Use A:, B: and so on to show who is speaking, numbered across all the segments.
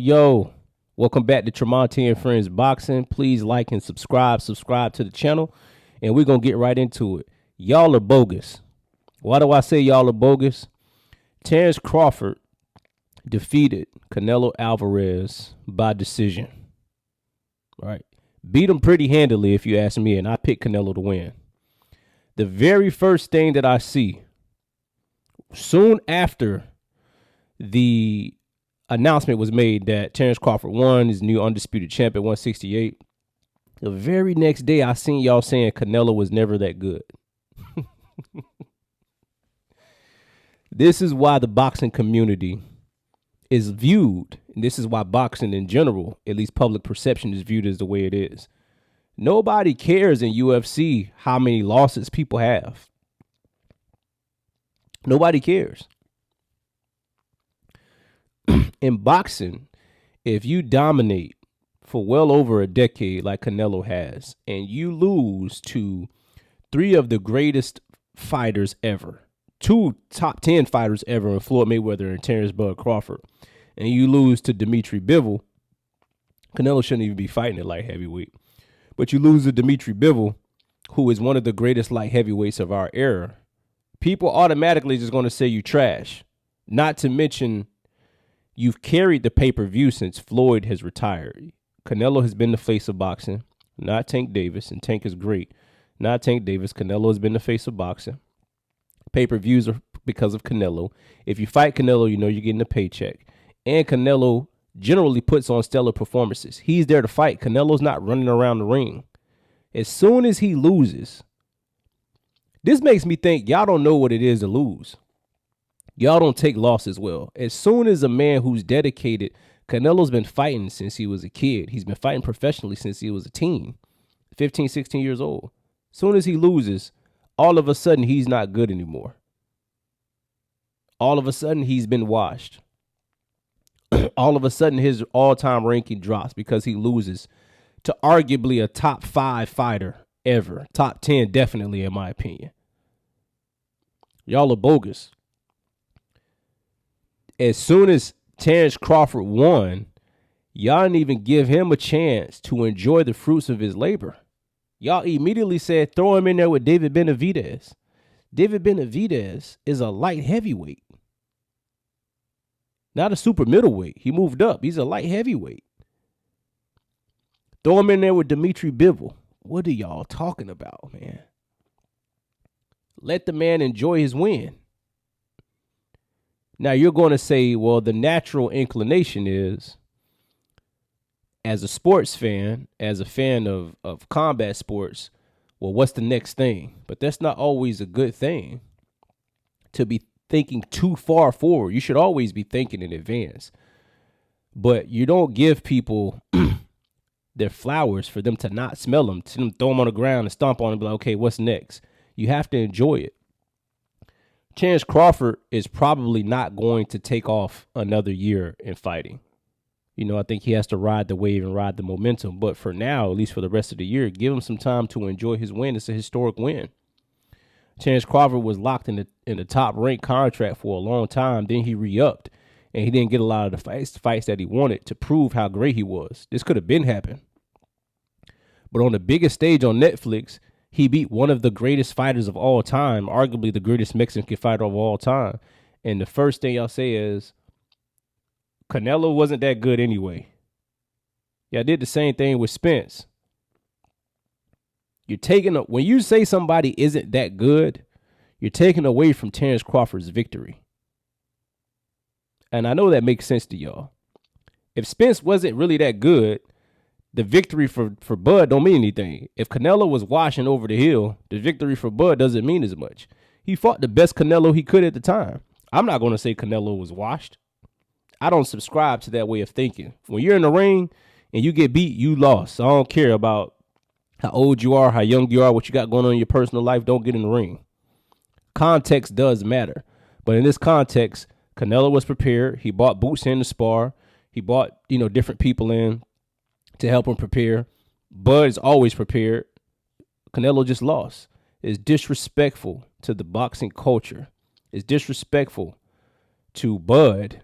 A: Yo. Welcome back to Tremonti and Friends Boxing. Please like and subscribe to the channel, and we're going to get right into it. Y'all are bogus. Why do I say y'all are bogus? Terrence Crawford defeated Canelo Alvarez by decision. Right? Beat him pretty handily, if you ask me, and I picked Canelo to win. The very first thing that I see, soon after the announcement was made that Terrence Crawford won, his new undisputed champ at 168, the very next day I seen y'all saying Canelo was never that good. This is why the boxing community is viewed, and this is why boxing in general, at least public perception, is viewed as the way it is. Nobody cares in UFC how many losses people have. Nobody cares. In boxing, if you dominate for well over a decade like Canelo has, and you lose to three of the greatest fighters ever, two top 10 fighters ever in Floyd Mayweather and Terrence Bud Crawford, and you lose to Dimitri Bivol, Canelo shouldn't even be fighting at light heavyweight. But you lose to Dimitri Bivol, who is one of the greatest light heavyweights of our era, people automatically just going to say you trash. Not to mention, you've carried the pay-per-view since Floyd has retired. Canelo has been the face of boxing, not Tank Davis, and Tank is great. Not Tank Davis. Canelo has been the face of boxing. Pay-per-views are because of Canelo. If you fight Canelo, you know you're getting a paycheck. And Canelo generally puts on stellar performances. He's there to fight. Canelo's not running around the ring. As soon as he loses, this makes me think y'all don't know what it is to lose. Y'all don't take losses well. As soon as a man who's dedicated, Canelo's been fighting since he was a kid. He's been fighting professionally since he was a teen, 15, 16 years old. As soon as he loses, all of a sudden he's not good anymore. All of a sudden he's been washed. All of a sudden his all-time ranking drops because he loses to arguably a top 5 fighter ever. Top 10 definitely, in my opinion. Y'all are bogus. As soon as Terrence Crawford won, y'all didn't even give him a chance to enjoy the fruits of his labor. Y'all immediately said throw him in there with David Benavidez. David Benavidez is a light heavyweight. Not a super middleweight. He moved up. He's a light heavyweight. Throw him in there with Dimitri Bivol. What are y'all talking about, man? Let the man enjoy his win. Now you're going to say, well, the natural inclination is, as a sports fan, as a fan of combat sports, well, what's the next thing? But that's not always a good thing to be thinking too far forward. You should always be thinking in advance. But you don't give people their flowers for them to not smell them, to them throw them on the ground and stomp on them and be like, okay, what's next? You have to enjoy it. Terrence Crawford is probably not going to take off another year in fighting. You know, I think he has to ride the wave and ride the momentum. But for now, at least for the rest of the year, give him some time to enjoy his win. It's a historic win. Terrence Crawford was locked in the top ranked contract for a long time. Then he re-upped, and he didn't get a lot of the fights that he wanted to prove how great he was. This could have been happened. But on the biggest stage on Netflix, he beat one of the greatest fighters of all time, arguably the greatest Mexican fighter of all time. And the first thing y'all say is, Canelo wasn't that good anyway. Y'all did the same thing with Spence. When you say somebody isn't that good, you're taking away from Terrence Crawford's victory. And I know that makes sense to y'all. If Spence wasn't really that good, the victory for Bud don't mean anything. If Canelo was washing over the hill, the victory for Bud doesn't mean as much. He fought the best Canelo he could at the time. I'm not going to say Canelo was washed. I don't subscribe to that way of thinking. When you're in the ring and you get beat, you lost. I don't care about how old you are, how young you are, what you got going on in your personal life. Don't get in the ring. Context does matter. But in this context, Canelo was prepared. He bought boots in to spar. He bought, different people in to help him prepare. Bud is always prepared. Canelo just lost. It's disrespectful to the boxing culture It's disrespectful to Bud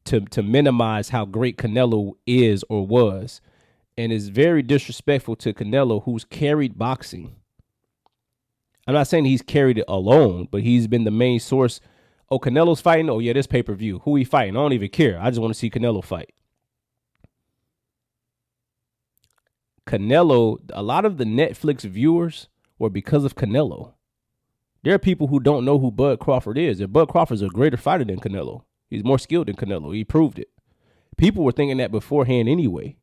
A: to minimize how great Canelo is or was. And it's very disrespectful to Canelo, who's carried boxing. I'm not saying he's carried it alone, but he's been the main source. Oh, Canelo's fighting? Oh, yeah, this pay-per-view. Who he fighting? I don't even care. I just want to see Canelo fight. Canelo, a lot of the Netflix viewers were because of Canelo. There are people who don't know who Bud Crawford is. And Bud Crawford's a greater fighter than Canelo. He's more skilled than Canelo. He proved it. People were thinking that beforehand anyway.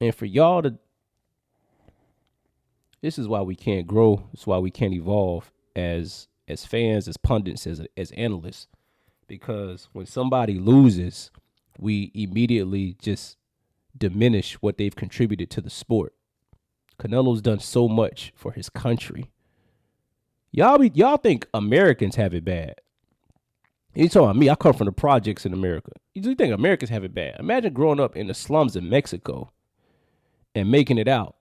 A: And for y'all to... This is why we can't grow. This is why we can't evolve as fans, as pundits, as analysts. Because when somebody loses, we immediately just diminish what they've contributed to the sport. Canelo's done so much for his country. Y'all think Americans have it bad. You talking about me? I come from the projects in America. You think Americans have it bad? Imagine growing up in the slums in Mexico and making it out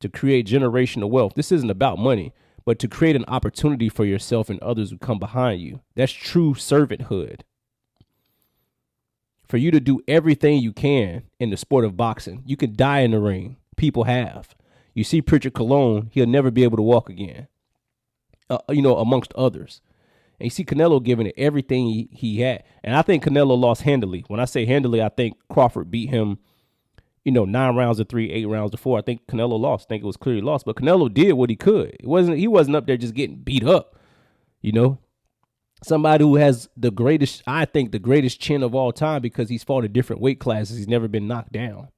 A: to create generational wealth. This isn't about money, but to create an opportunity for yourself and others who come behind you. That's true servanthood. For you to do everything you can in the sport of boxing. You can die in the ring. People have. You see Pritchard Colon, he'll never be able to walk again. Amongst others. And you see Canelo giving it everything he had. And I think Canelo lost handily. When I say handily, I think Crawford beat him, 9 rounds to 3, 8 rounds to 4. I think Canelo lost. I think it was clearly lost. But Canelo did what he could. He wasn't up there just getting beat up. Somebody who has the greatest chin of all time because he's fought in different weight classes. He's never been knocked down.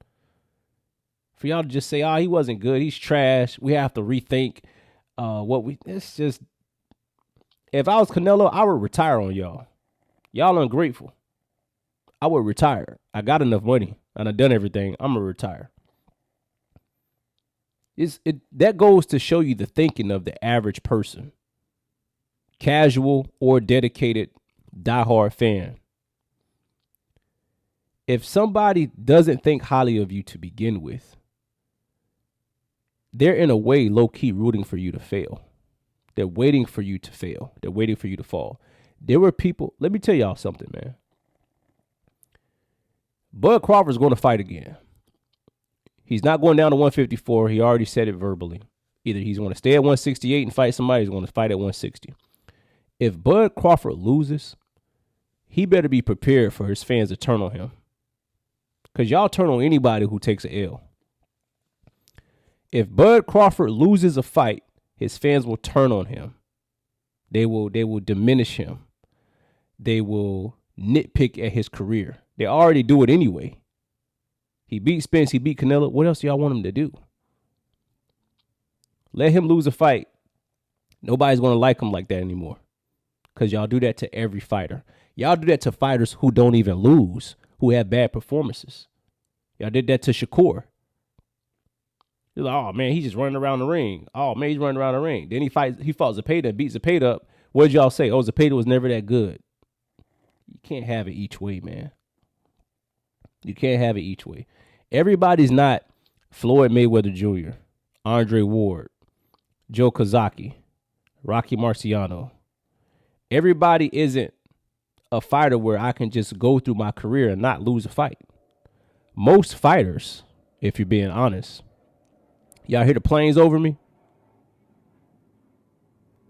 A: For y'all to just say, he wasn't good, he's trash, we have to rethink it's just, if I was Canelo, I would retire on y'all. Y'all ungrateful. I would retire. I got enough money and I've done everything. I'm gonna retire. That goes to show you the thinking of the average person. Casual or dedicated diehard fan. If somebody doesn't think highly of you to begin with, they're in a way low-key rooting for you to fail. They're waiting for you to fail. They're waiting for you to fall. There were people, let me tell y'all something, man. Bud Crawford's going to fight again. He's not going down to 154. He already said it verbally. Either he's going to stay at 168 and fight somebody, he's going to fight at 160. If Bud Crawford loses, he better be prepared for his fans to turn on him. Because y'all turn on anybody who takes an L. If Bud Crawford loses a fight, his fans will turn on him. They will diminish him. They will nitpick at his career. They already do it anyway. He beat Spence, he beat Canelo. What else do y'all want him to do? Let him lose a fight. Nobody's going to like him like that anymore. Because y'all do that to every fighter. Y'all do that to fighters who don't even lose, who have bad performances. Y'all did that to Shakur. You're like, oh, man, he's just running around the ring. Oh, man, he's running around the ring. Then he fought Zepeda and beat Zepeda up. What did y'all say? Oh, Zepeda was never that good. You can't have it each way, man. You can't have it each way. Everybody's not Floyd Mayweather Jr., Andre Ward, Joe Kozaki, Rocky Marciano. Everybody isn't a fighter where I can just go through my career and not lose a fight. Most fighters, if you're being honest, y'all hear the planes over me?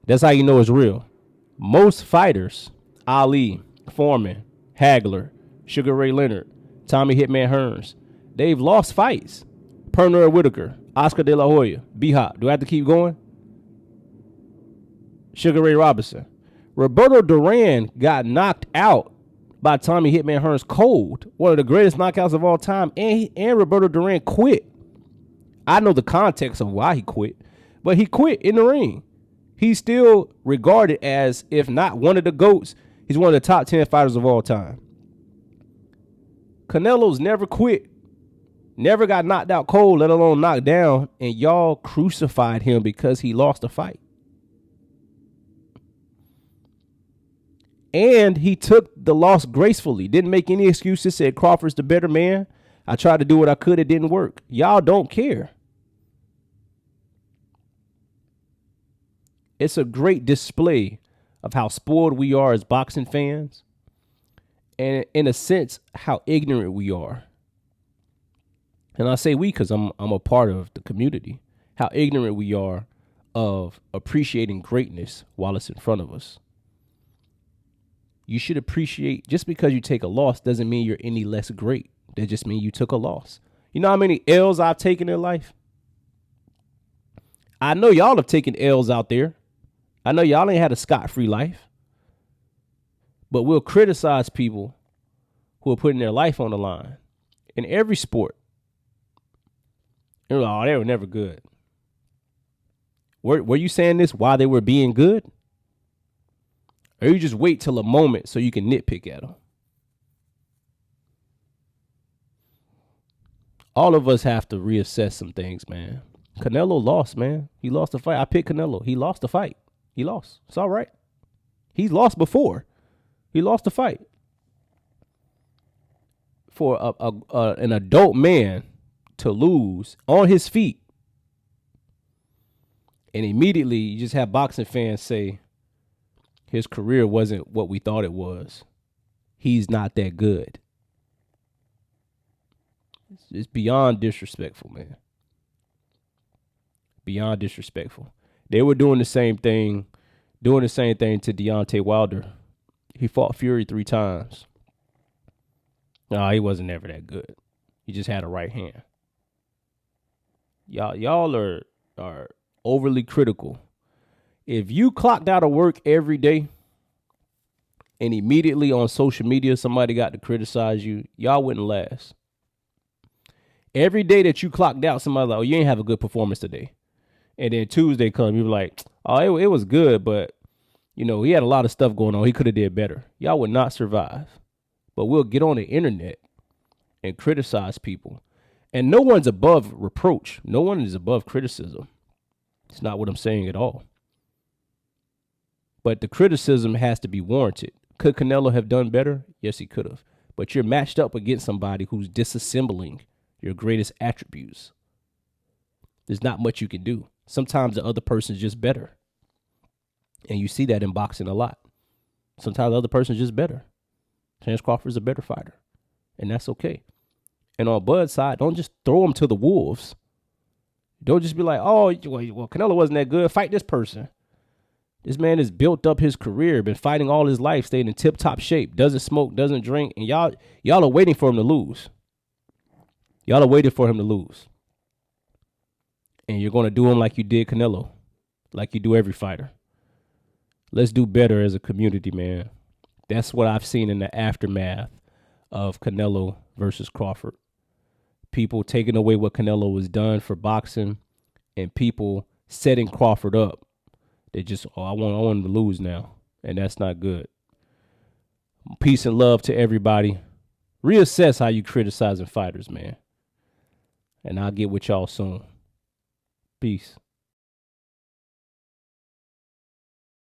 A: That's how you know it's real. Most fighters, Ali, Foreman, Hagler, Sugar Ray Leonard, Tommy Hitman Hearns, they've lost fights. Pernell Whitaker, Oscar De La Hoya, B-Hop. Do I have to keep going? Sugar Ray Robinson. Roberto Duran got knocked out by Tommy Hitman Hearns cold. One of the greatest knockouts of all time. And Roberto Duran quit. I know the context of why he quit, but he quit in the ring. He's still regarded as, if not one of the GOATs, he's one of the top 10 fighters of all time. Canelo's never quit. Never got knocked out cold, let alone knocked down, and y'all crucified him because he lost a fight. And he took the loss gracefully. Didn't make any excuses. Said Crawford's the better man. I tried to do what I could. It didn't work. Y'all don't care. It's a great display of how spoiled we are as boxing fans, and in a sense, how ignorant we are. And I say we because I'm a part of the community. How ignorant we are of appreciating greatness while it's in front of us. You should appreciate, just because you take a loss doesn't mean you're any less great. That just means you took a loss. You know how many L's I've taken in life? I know y'all have taken L's out there. I know y'all ain't had a scot-free life. But we'll criticize people who are putting their life on the line in every sport. And we're like, oh, they were never good. Were you saying this while they were being good? Or you just wait till a moment so you can nitpick at them? All of us have to reassess some things, man. Canelo lost, man. He lost the fight. I picked Canelo. He lost the fight. He lost. It's all right. He's lost before. He lost the fight. For an adult man to lose on his feet, and immediately you just have boxing fans say his career wasn't what we thought it was. He's not that good. It's beyond disrespectful, man. Beyond disrespectful. They were doing the same thing to Deontay Wilder. He fought Fury 3 times. No, he wasn't ever that good. He just had a right hand. Y'all are overly critical. If you clocked out of work every day and immediately on social media somebody got to criticize you, y'all wouldn't last. Every day that you clocked out, somebody's like, oh, you ain't have a good performance today. And then Tuesday comes, you're like, oh, it was good, but, you know, he had a lot of stuff going on. He could have did better. Y'all would not survive. But we'll get on the internet and criticize people. And no one's above reproach. No one is above criticism. It's not what I'm saying at all. But the criticism has to be warranted. Could Canelo have done better? Yes, he could have. But you're matched up against somebody who's disassembling your greatest attributes. There's not much you can do. Sometimes the other person's just better. And you see that in boxing a lot. Sometimes the other person's just better. Terence Crawford's a better fighter. And that's okay. And on Bud's side, don't just throw him to the wolves. Don't just be like, oh, well, Canelo wasn't that good. Fight this person. This man has built up his career, been fighting all his life, stayed in tip-top shape, doesn't smoke, doesn't drink, and y'all are waiting for him to lose. Y'all are waiting for him to lose. And you're going to do him like you did Canelo, like you do every fighter. Let's do better as a community, man. That's what I've seen in the aftermath of Canelo versus Crawford. People taking away what Canelo has done for boxing and people setting Crawford up. They just, I want him to lose now. And that's not good. Peace and love to everybody. Reassess how you criticizing fighters, man. And I'll get with y'all soon. Peace.